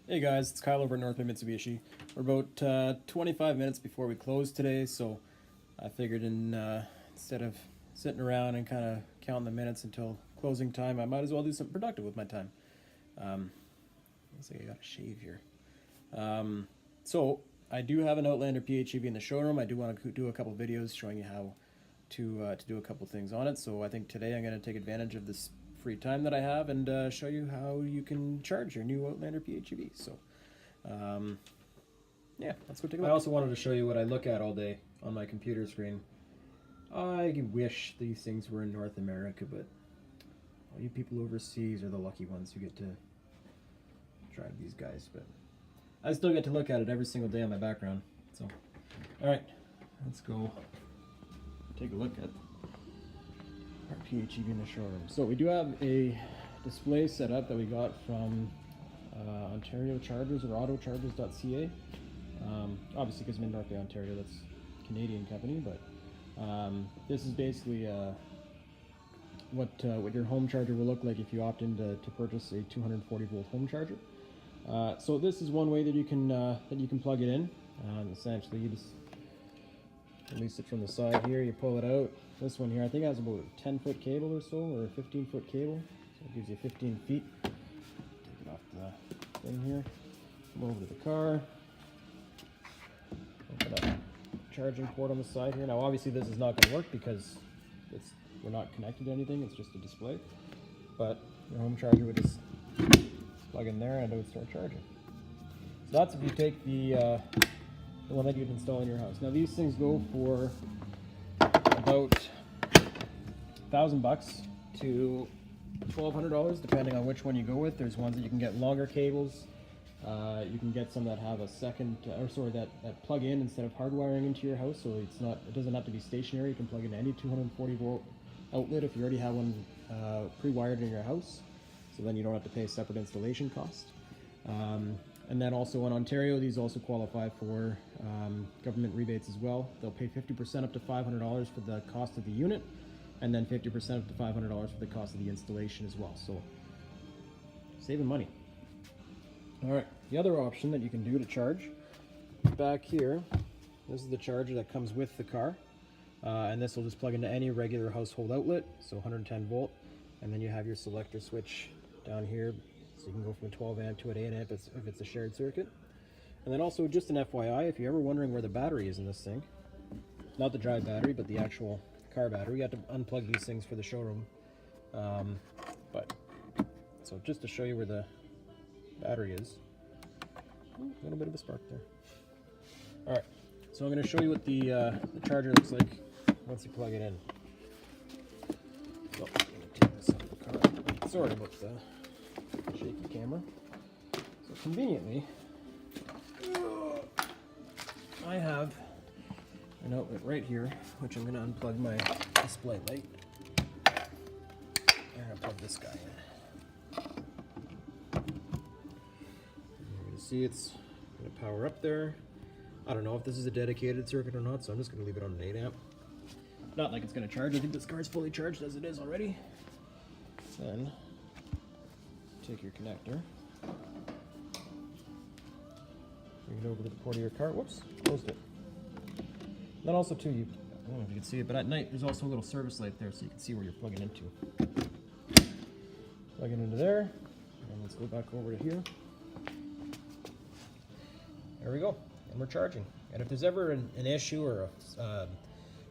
Hey guys, it's Kyle over at North Bay Mitsubishi. We're about 25 minutes before we close today, so I figured instead of sitting around and kind of counting the minutes until closing time, I might as well do something productive with my time. Looks like I got a shave here. So I do have an Outlander PHEV in the showroom. I do want to do a couple videos showing you how to do a couple things on it. So I think today I'm going to take advantage of this free time that I have and show you how you can charge your new Outlander PHEV. So yeah, let's go take a look. I also wanted to show you what I look at all day on my computer screen. I wish these things were in North America, but all you people overseas are the lucky ones who get to drive these guys. But I still get to look at it every single day on my background. So, all right, let's go take a look at our PHEV in the showroom. So we do have a display set up that we got from Ontario Chargers or autochargers.ca. Obviously because I'm in North Bay, Ontario, that's a Canadian company, but this is basically what your home charger will look like if you opt in to purchase a 240 volt home charger. So this is one way that you can plug it in. Essentially you just release it from the side here, you pull it out. This one here I think has about a 10-foot cable or so, or a 15-foot cable, so it gives you 15 feet. Take it off the thing here, come over to the car, open up charging port on the side here. Now obviously this is not going to work because we're not connected to anything, it's just a display, but your home charger would just plug in there and it would start charging. So that's if you take the one that you'd install in your house. Now these things go for about $1,000 to $1,200 depending on which one you go with. There's ones that you can get longer cables. You can get some that have a that plug in instead of hardwiring into your house, so it doesn't have to be stationary. You can plug in any 240 volt outlet if you already have one pre-wired in your house, so then you don't have to pay a separate installation cost. And then also in Ontario, these also qualify for government rebates as well. They'll pay 50% up to $500 for the cost of the unit, and then 50% up to $500 for the cost of the installation as well. So saving money. All right, the other option that you can do to charge, back here, this is the charger that comes with the car, and this will just plug into any regular household outlet, so 110 volt, and then you have your selector switch down here, so you can go from a 12 amp to an 8 amp if it's a shared circuit. And then also just an FYI, if you're ever wondering where the battery is in this thing, not the dry battery, but the actual car battery, you have to unplug these things for the showroom. So just to show you where the battery is. Ooh, a little bit of a spark there. All right, so I'm going to show you what the charger looks like once you plug it in. So I'm going to take this out of the car. Sorry about the shaky camera. So conveniently, I have an outlet right here, which I'm going to unplug my display light. And I'll plug this guy in. See, it's going to power up there. I don't know if this is a dedicated circuit or not, so I'm just going to leave it on an 8 amp. Not like it's going to charge. I think this car is fully charged as it is already. Then take your connector, bring it over to the port of your car. Whoops, closed it. Then also too, I don't know if you can see it, but at night there's also a little service light there, so you can see where you're plugging into. Plug it into there, and let's go back over to here. There we go, and we're charging. And if there's ever an issue or a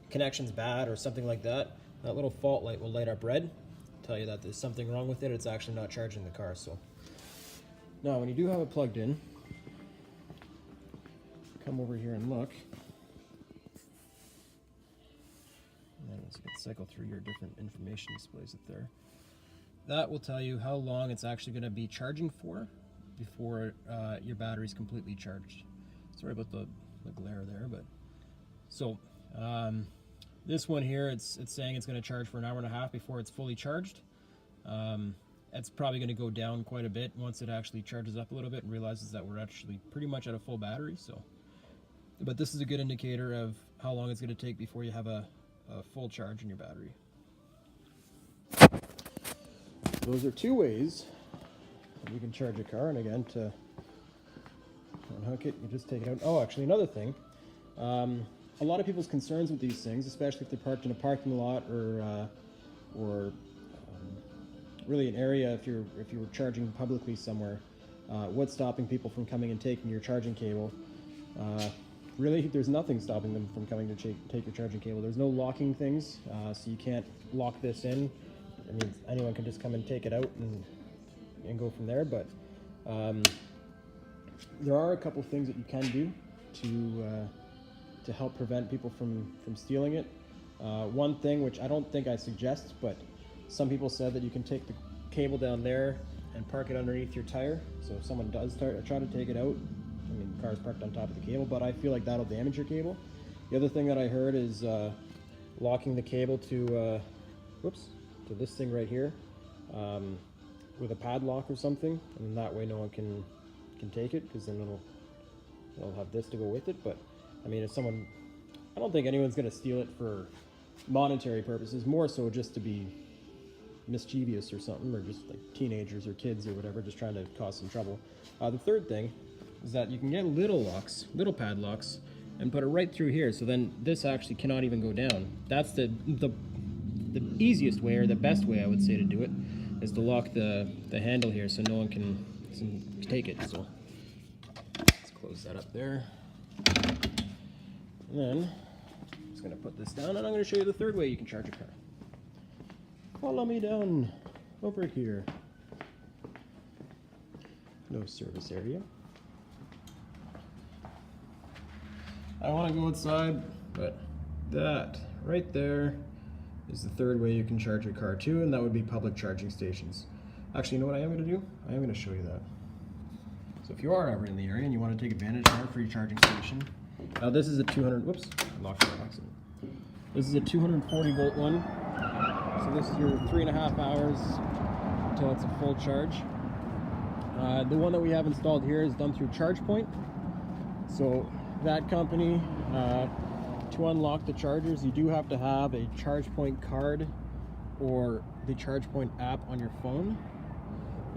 connection's bad or something like that, that little fault light will light up red, tell you that there's something wrong with it. It's actually not charging the car. So now when you do have it plugged in, come over here and look. And then you can cycle through your different information displays up there. That will tell you how long it's actually going to be charging for before your battery's completely charged. Sorry about the glare there, but so this one here, it's saying it's going to charge for an hour and a half before it's fully charged. It's probably going to go down quite a bit once it actually charges up a little bit and realizes that we're actually pretty much at a full battery. So, but this is a good indicator of how long it's going to take before you have a full charge in your battery. Those are two ways you can charge a car, and again, to unhook it. You just take it out. Oh, actually, another thing. A lot of people's concerns with these things, especially if they're parked in a parking lot or really an area if you were charging publicly somewhere. What's stopping people from coming and taking your charging cable? Really, there's nothing stopping them from coming to take your charging cable. There's no locking things, so you can't lock this in. I mean, anyone can just come and take it out and go from there. But there are a couple things that you can do to help prevent people from stealing it. One thing, which I don't think I suggest, but some people said that you can take the cable down there and park it underneath your tire. So if someone does try to take it out, I mean, the car's parked on top of the cable, but I feel like that'll damage your cable. The other thing that I heard is locking the cable to this thing right here with a padlock or something, and that way no one can take it, because then it'll have this to go with it. But I mean, I don't think anyone's going to steal it for monetary purposes, more so just to be mischievous or something, or just like teenagers or kids or whatever, just trying to cause some trouble. The third thing is that you can get little padlocks, and put it right through here, so then this actually cannot even go down. That's the easiest way, or the best way I would say to do it, is to lock the handle here so no one can take it. So let's close that up there. And then I'm just going to put this down, and I'm going to show you the third way you can charge your car. Follow me down over here. No service area. I want to go outside, but that right there is the third way you can charge your car too, and that would be public charging stations. Actually, you know what I am going to do? I am going to show you that. So if you are ever in the area and you want to take advantage of our free charging station, now this is a 200, whoops, I locked it by accident. This is a 240 volt one. So this is your 3.5 hours until it's a full charge. The one that we have installed here is done through ChargePoint. So that company, to unlock the chargers, you do have to have a ChargePoint card or the ChargePoint app on your phone.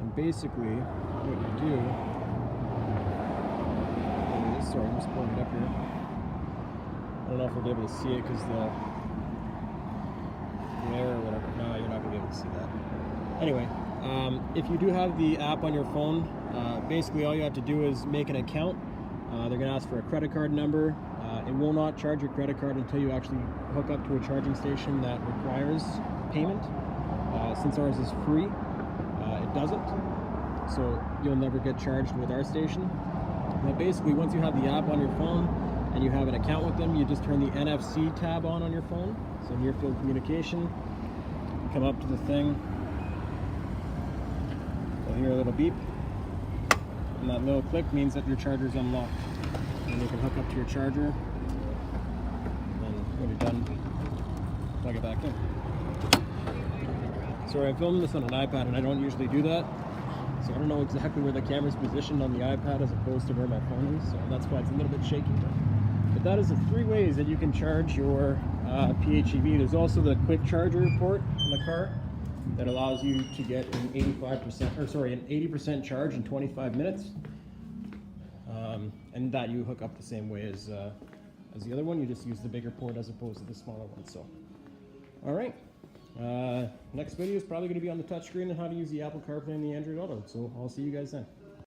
And basically, what you do is, sorry, I'm just pulling it up here. I don't know if we'll be able to see it because the glare or whatever. No, you're not going to be able to see that. Anyway, if you do have the app on your phone, basically all you have to do is make an account. They're going to ask for a credit card number. It will not charge your credit card until you actually hook up to a charging station that requires payment. Since ours is free, it doesn't. So you'll never get charged with our station. But basically, once you have the app on your phone and you have an account with them, you just turn the NFC tab on your phone. So near field communication, come up to the thing, you'll hear a little beep, and that little click means that your charger is unlocked. And you can hook up to your charger, and when you're done, plug it back in. Sorry, I filmed this on an iPad and I don't usually do that, so I don't know exactly where the camera's positioned on the iPad as opposed to where my phone is, so that's why it's a little bit shaky. But that is the 3 ways that you can charge your PHEV. There's also the quick charger port in the car that allows you to get an 80% charge in 25 minutes. And that you hook up the same way as the other one. You just use the bigger port as opposed to the smaller one. So, all right. Next video is probably going to be on the touchscreen and how to use the Apple CarPlay and the Android Auto. So I'll see you guys then.